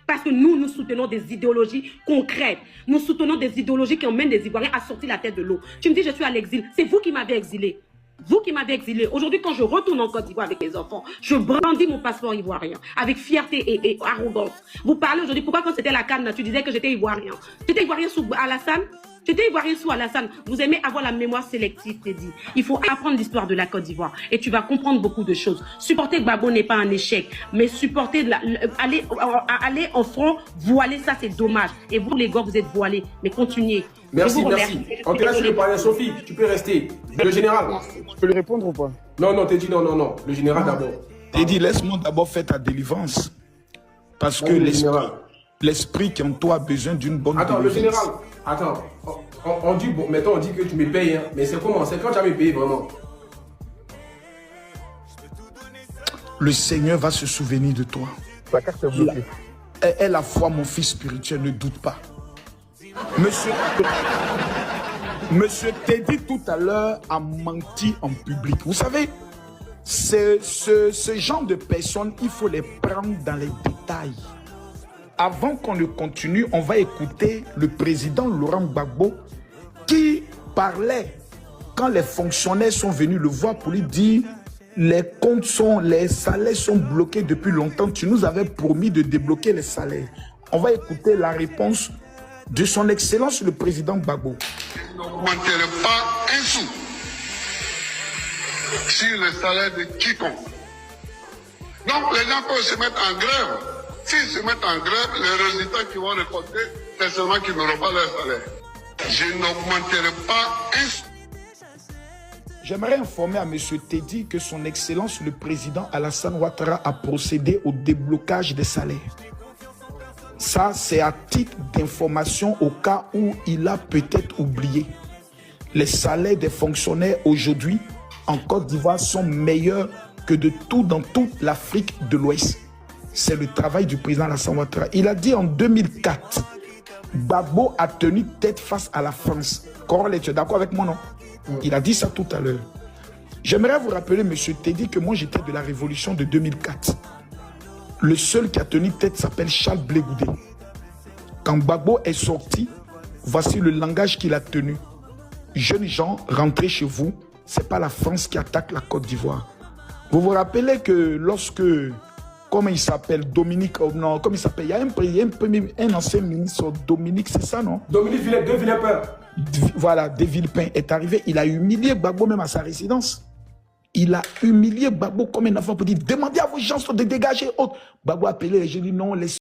Parce que nous soutenons des idéologies concrètes. Nous soutenons des idéologies qui emmènent les Ivoiriens à sortir la tête de l'eau. Tu me dis, je suis à l'exil. C'est vous qui m'avez exilé. Vous qui m'avez exilé. Aujourd'hui, quand je retourne en Côte d'Ivoire avec les enfants, je brandis mon passeport ivoirien avec fierté et arrogance. Vous parlez aujourd'hui, pourquoi quand c'était la CAN, tu disais que j'étais ivoirien? J'étais ivoirien sous Alassane? J'étais ivoirien sous Alassane. Vous aimez avoir la mémoire sélective, Teddy. Il faut apprendre l'histoire de la Côte d'Ivoire et tu vas comprendre beaucoup de choses. Supporter Gbagbo n'est pas un échec, mais supporter, aller en front, voiler, ça c'est dommage. Et vous les gars, vous êtes voilés, mais continuez. Merci, merci. On te laisse le parler, Sophie, tu peux rester. Le général. Je peux lui répondre ou pas? Non, Teddy, non. Le général d'abord. Teddy, laisse-moi d'abord faire ta délivrance. Parce que l'esprit qui en toi a besoin d'une bonne délivrance. Attends, le général, attends. On dit, bon, maintenant on dit que tu me payes, hein, mais c'est comment? C'est quand tu vas me payer vraiment? Le Seigneur va se souvenir de toi. La carte est bloquée. Aie la foi, mon fils spirituel, ne doute pas. Monsieur Teddy tout à l'heure a menti en public. Vous savez, ce genre de personnes, il faut les prendre dans les détails. Avant qu'on ne continue, on va écouter le président Laurent Gbagbo qui parlait quand les fonctionnaires sont venus le voir pour lui dire les salaires sont bloqués depuis longtemps. Tu nous avais promis de débloquer les salaires. On va écouter la réponse de son Excellence le président Gbagbo. Je n'augmenterai pas un sou sur le salaire de quiconque. Donc les gens peuvent se mettre en grève. S'ils se mettent en grève, les résultats qu'ils vont récolter, c'est seulement qu'ils n'auront pas leur salaire. Je n'augmenterai pas un sou. J'aimerais informer à M. Teddy que son Excellence le président Alassane Ouattara a procédé au déblocage des salaires. Ça, c'est à titre d'information au cas où il a peut-être oublié. Les salaires des fonctionnaires aujourd'hui en Côte d'Ivoire sont meilleurs que de tout dans toute l'Afrique de l'Ouest. C'est le travail du président Alassane Ouattara. Il a dit en 2004, Gbagbo a tenu tête face à la France. Corole, tu es d'accord avec moi, non? Il a dit ça tout à l'heure. J'aimerais vous rappeler, M. Teddy, que moi j'étais de la révolution de 2004. Le seul qui a tenu tête s'appelle Charles Blé Goudé. Quand Gbagbo est sorti, voici le langage qu'il a tenu. Jeunes gens, rentrez chez vous, ce n'est pas la France qui attaque la Côte d'Ivoire. Vous vous rappelez que lorsque, comment il s'appelle, Dominique, non, comment il s'appelle, il y a un ancien ministre, Dominique, c'est ça, non? Dominique de Villepin. Voilà, de Villepin est arrivé, il a humilié Gbagbo même à sa résidence. Il a humilié Gbagbo comme un enfant pour dire, demandez à vos gens de dégager autres. Gbagbo a appelé les gens, dit non, laissez